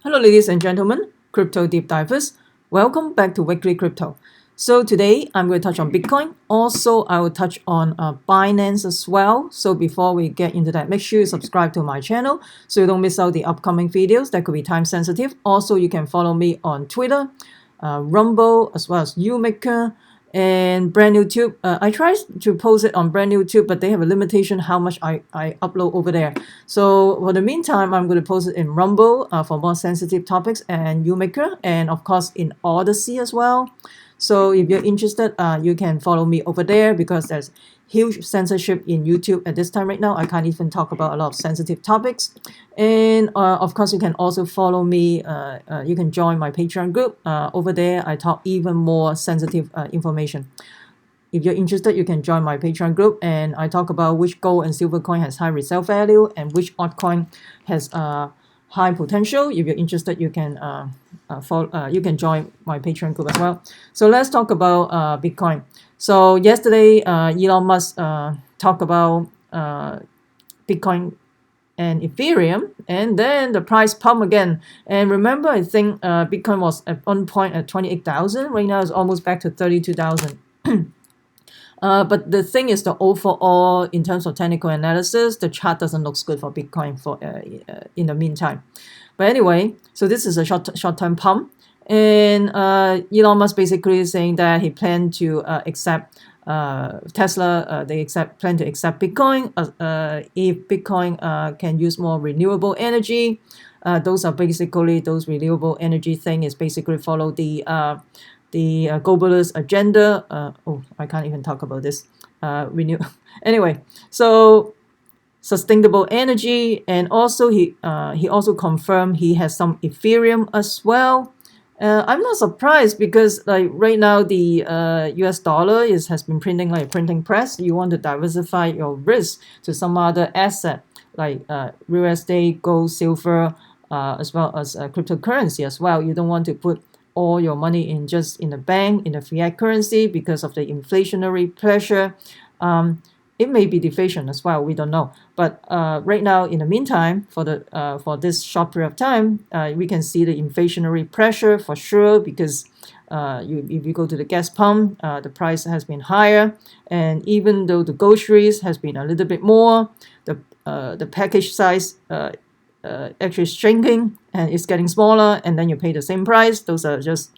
Hello, ladies and gentlemen, crypto deep divers. Welcome back to Weekly Crypto. So today I'm going to touch on Bitcoin. Also, I will touch on Binance as well. So before we get into that, make sure you subscribe to my channel so you don't miss out the upcoming videos that could be time sensitive. Also, you can follow me on Twitter, Rumble, as well as YouMaker, and brand new tube. I try to post it on brand new tube, but they have a limitation how much I upload over there. So for the meantime, I'm going to post it in Rumble for more sensitive topics, and YouMaker, and of course in Odysee as well. So if you're interested, you can follow me over there because there's huge censorship in YouTube at this time right now. I can't even talk about a lot of sensitive topics. And of course, you can also follow me. You can join my Patreon group. Over there, I talk even more sensitive information. If you're interested, you can join my Patreon group, and I talk about which gold and silver coin has high resale value and which altcoin has high potential. If you're interested, you can you can join my Patreon group as well. So let's talk about Bitcoin. So yesterday, Elon Musk talked about Bitcoin and Ethereum, and then the price pumped again. And remember, I think Bitcoin was at one point at 28,000. Right now, it's almost back to 32,000. But the thing is, the overall, in terms of technical analysis, the chart doesn't look good for Bitcoin for in the meantime. But anyway, so this is a short-term pump, and Elon Musk basically saying that he planned to accept Tesla. They plan to accept Bitcoin if Bitcoin can use more renewable energy. Those are basically those renewable energy thing is basically follow the globalist agenda. I can't even talk about this. Anyway, so sustainable energy, and also he also confirmed he has some Ethereum as well. I'm not surprised because like right now the US dollar has been printing like a printing press. You want to diversify your risk to some other asset like real estate, gold, silver, as well as cryptocurrency as well. You don't want to put all your money in just in the bank in the fiat currency because of the inflationary pressure. It may be deflation as well, we don't know, but right now in the meantime for this short period of time, we can see the inflationary pressure for sure because if you go to the gas pump, the price has been higher, and even though the groceries has been a little bit more, the package size actually shrinking and it's getting smaller, and then you pay the same price. Those are just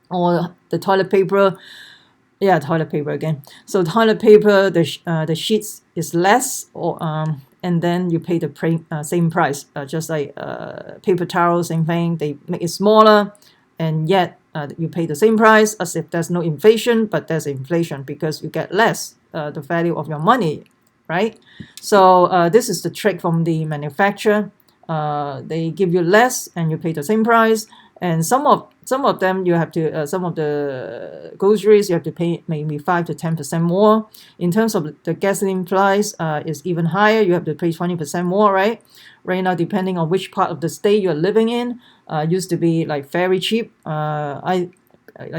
or the toilet paper. Yeah, toilet paper again. So toilet paper, the sheets is less, or and then you pay the same price. Just like paper towel, same thing. They make it smaller, and yet you pay the same price as if there's no inflation, but there's inflation because you get less the value of your money, right? So this is the trick from the manufacturer. They give you less, and you pay the same price. And some of them you have to some of the groceries you have to pay maybe 5 to 10% more. In terms of the gasoline price, is even higher. You have to pay 20% more, right? Right now, depending on which part of the state you're living in, used to be like very cheap. Like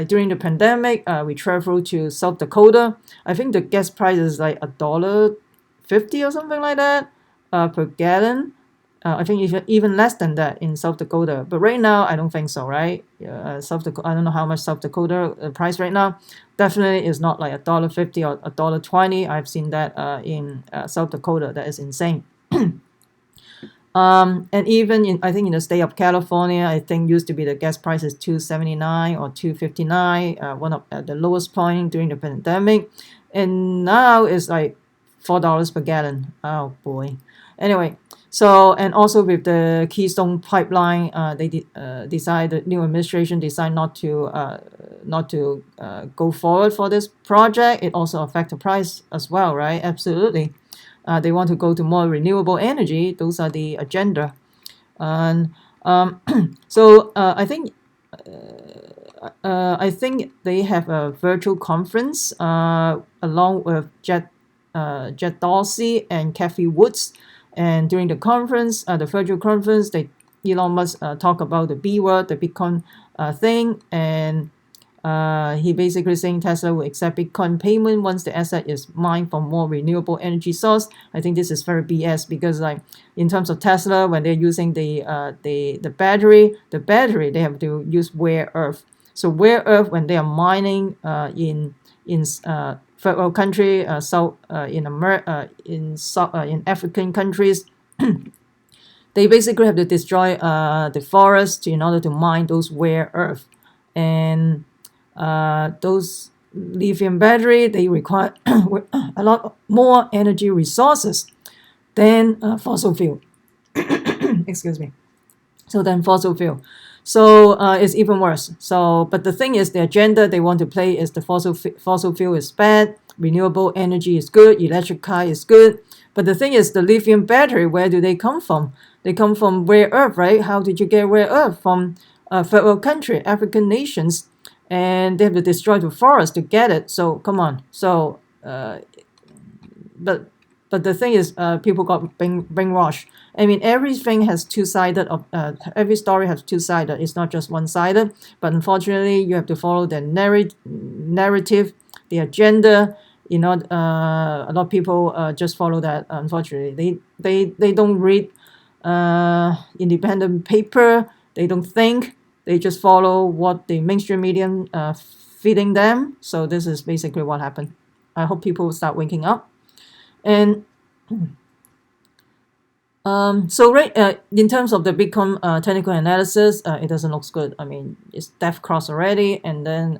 during the pandemic, we traveled to South Dakota. I think the gas price is like $1.50 or something like that per gallon. I think even less than that in South Dakota. But right now, I don't think so, right? South Dakota, I don't know how much South Dakota price right now. Definitely is not like $1.50 or $1.20. I've seen that in South Dakota. That is insane. And even I think in the state of California, I think used to be the gas price is $2.79 or $2.59, one of the lowest point during the pandemic, and now it's like $4 per gallon. Oh boy. Anyway, so and also with the Keystone pipeline, they decide the new administration decide not to go forward for this project. It also affects the price as well, right? Absolutely. They want to go to more renewable energy. Those are the agenda, and so I think they have a virtual conference along with Jack Dorsey and Cathie Woods. And during the conference, the virtual conference, Elon Musk talk about the B word, the Bitcoin thing, and He basically saying Tesla will accept Bitcoin payment once the asset is mined from more renewable energy source. I think this is very BS because like in terms of Tesla, when they're using the battery, they have to use rare earth. So rare earth when they are mining in third world country, in African countries, they basically have to destroy the forest in order to mine those rare earth, and those lithium battery, they require a lot more energy resources than fossil fuel. Excuse me. So then fossil fuel. So it's even worse. So, but the thing is, the agenda they want to play is the fossil fuel is bad, renewable energy is good, electric car is good. But the thing is, the lithium battery, where do they come from? They come from rare earth, right? How did you get rare earth? From third world country, African nations, and they have to destroy the forest to get it. So come on. So, but the thing is, people got brainwashed. I mean, everything has two-sided. Every story has two-sided. It's not just one-sided. But unfortunately, you have to follow the narrative, the agenda. You know, a lot of people just follow that. Unfortunately, they don't read independent paper. They don't think. They just follow what the mainstream media feeding them. So this is basically what happened. I hope people start waking up. And so right in terms of the Bitcoin technical analysis, it doesn't look good. I mean, it's death cross already, and then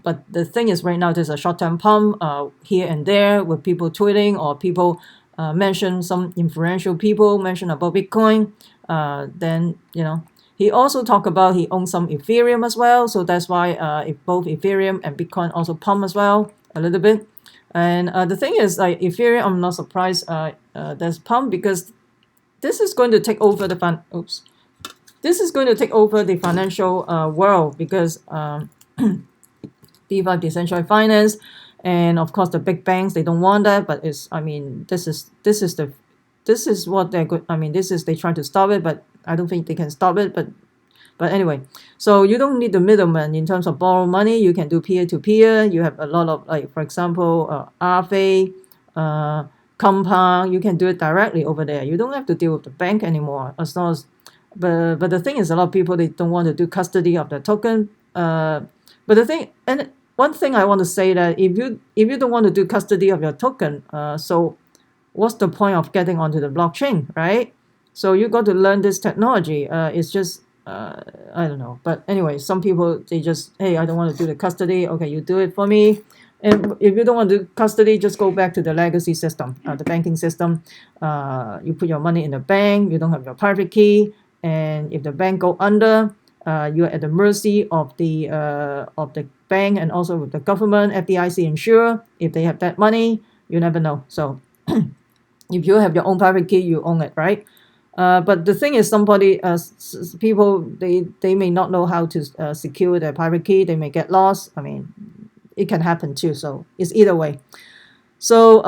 but the thing is, right now there's a short-term pump here and there with people tweeting or people mention, some influential people mention about Bitcoin. Then he also talked about he owns some Ethereum as well, so that's why if both Ethereum and Bitcoin also pump as well a little bit. And the thing is, like Ethereum, I'm not surprised there's pump because this is going to take over the financial world because DeFi, decentralized finance, and of course the big banks, they don't want that. But this is what they're good. I mean, they try to stop it, but I don't think they can stop it. But anyway, so you don't need the middleman in terms of borrow money. You can do peer-to-peer. You have a lot of, like, for example, RFA, Compound. You can do it directly over there. You don't have to deal with the bank anymore. As long as, but the thing is, a lot of people, they don't want to do custody of the token. But the thing, and one thing I want to say that if you don't want to do custody of your token, so what's the point of getting onto the blockchain, right? So you got to learn this technology. It's just I don't know, but anyway, some people, they just, hey, I don't want to do the custody. Okay, you do it for me. And if you don't want to do custody, just go back to the legacy system, the banking system. You put your money in the bank. You don't have your private key, and if the bank go under, you're at the mercy of the bank and also with the government, FDIC insure. If they have that money, you never know. So if you have your own private key, you own it, right? But the thing is, people, they may not know how to secure their private key. They may get lost. I mean, it can happen too. So it's either way. So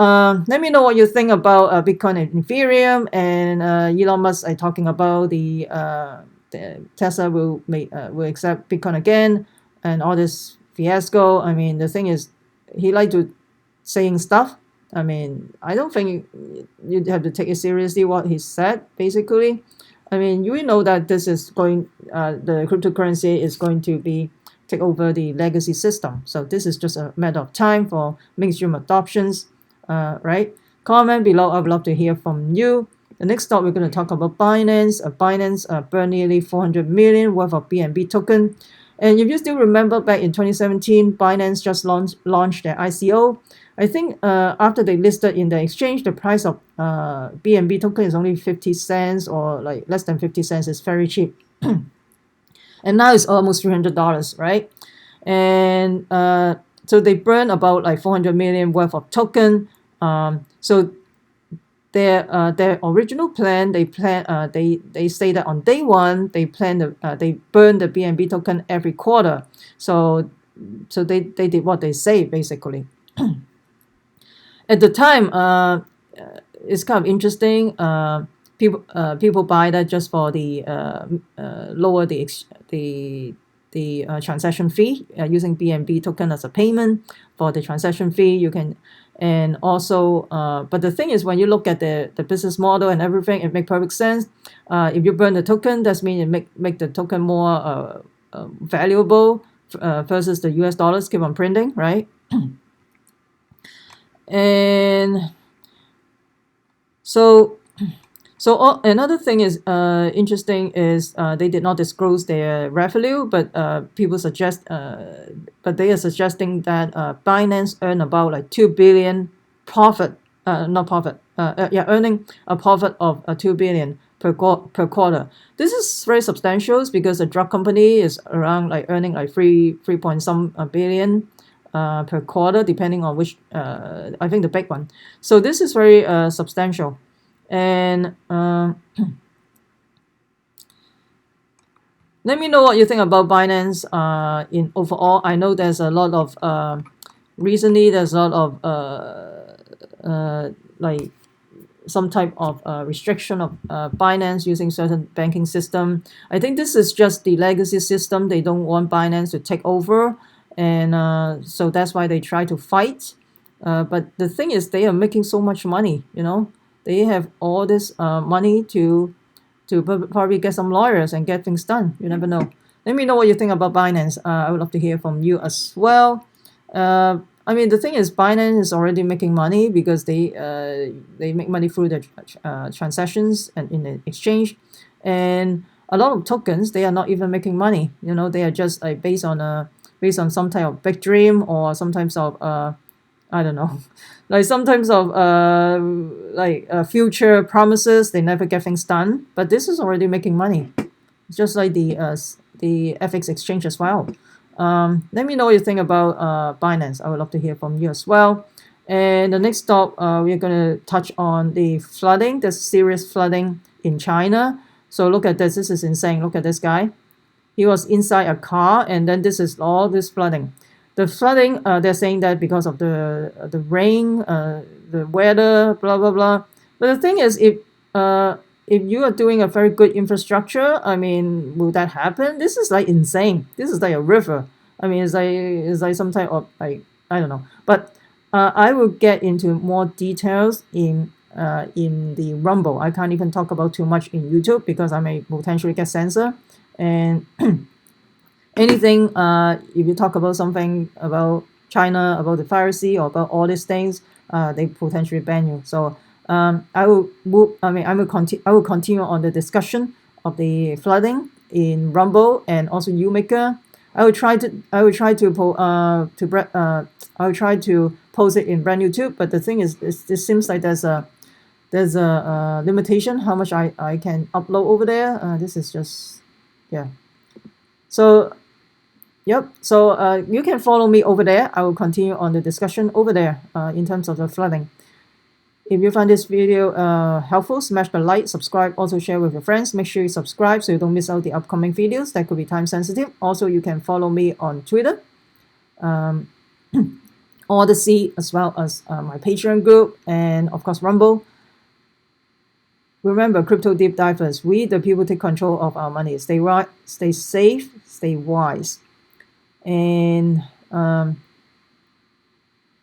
let me know what you think about Bitcoin and Ethereum, and Elon Musk talking about the Tesla will accept Bitcoin again, and all this fiasco. I mean, the thing is, he like to saying stuff. I mean, I don't think you have to take it seriously what he said, basically. I mean, you know that this is going, the cryptocurrency is going to take over the legacy system. So this is just a matter of time for mainstream adoptions, right? Comment below. I would love to hear from you. The next stop, we're going to talk about Binance. Binance burned nearly 400 million worth of BNB token. And if you still remember, back in 2017, Binance just launched their ICO. I think after they listed in the exchange, the price of BNB token is only 50 cents or like less than 50 cents. It's very cheap. And now it's almost $300, right? And so they burn about like 400 million worth of token. So their original plan, they say that on day one, they burn the BNB token every quarter. So they did what they say, basically. At the time, it's kind of interesting. People buy that just for the lower the transaction fee using BNB token as a payment for the transaction fee. You can, and also, but the thing is, when you look at the business model and everything, it makes perfect sense. If you burn the token, that means it make the token more valuable versus the US dollars keep on printing, right? And so another thing is interesting is they did not disclose their revenue, but people suggest, but they are suggesting that Binance earned about like 2 billion profit, not profit, earning a profit of 2 billion per quarter. This is very substantial because a drug company is around like earning like 3 point some billion per quarter, depending on which, I think the big one. So this is very substantial. And let me know what you think about Binance in overall. I know there's a lot of recently there's a lot of like some type of restriction of Binance using certain banking system. I think this is just the legacy system. They don't want Binance to take over, and so that's why they try to fight. But the thing is, they are making so much money. They have all this money to probably get some lawyers and get things done. You never know. Let me know what you think about Binance. I would love to hear from you as well. I mean, the thing is, Binance is already making money because they make money through the transactions and in the exchange, and a lot of tokens they are not even making money. They are just like based on some type of big dream or sometimes of I don't know, like sometimes of future promises. They never get things done, but this is already making money, just like the FX exchange as well. Let me know what you think about Binance. I would love to hear from you as well. And the next stop, we're going to touch on the flooding. There's serious flooding in China. So look at this. This is insane. Look at this guy. He was inside a car, and then this is all this flooding. The flooding, they're saying that because of the rain, the weather, blah blah blah. But the thing is, if you are doing a very good infrastructure, I mean, will that happen? This is like insane. This is like a river. I mean, it's like some type of like, I don't know. But I will get into more details in the Rumble. I can't even talk about too much in YouTube because I may potentially get censored. And anything, if you talk about something about China, about the piracy, or about all these things, they potentially ban you. So I will continue on the discussion of the flooding in Rumble and also UMaker. I will try to post it in brand YouTube, but the thing is, this seems like there's a limitation how much I can upload over there. This is just, yeah. So yep, so you can follow me over there. I will continue on the discussion over there in terms of the flooding. If you find this video helpful, smash the like, subscribe, also share with your friends. Make sure you subscribe so you don't miss out the upcoming videos that could be time sensitive. Also, you can follow me on Twitter, Odysee, as well as my Patreon group, and of course Rumble. Remember, crypto deep divers, we the people take control of our money. Stay right, stay safe, stay wise. And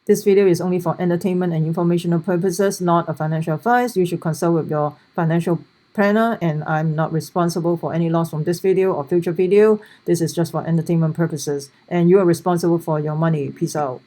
this video is only for entertainment and informational purposes, not a financial advice. You should consult with your financial planner, and I'm not responsible for any loss from this video or future video. This is just for entertainment purposes, and you are responsible for your money. Peace out.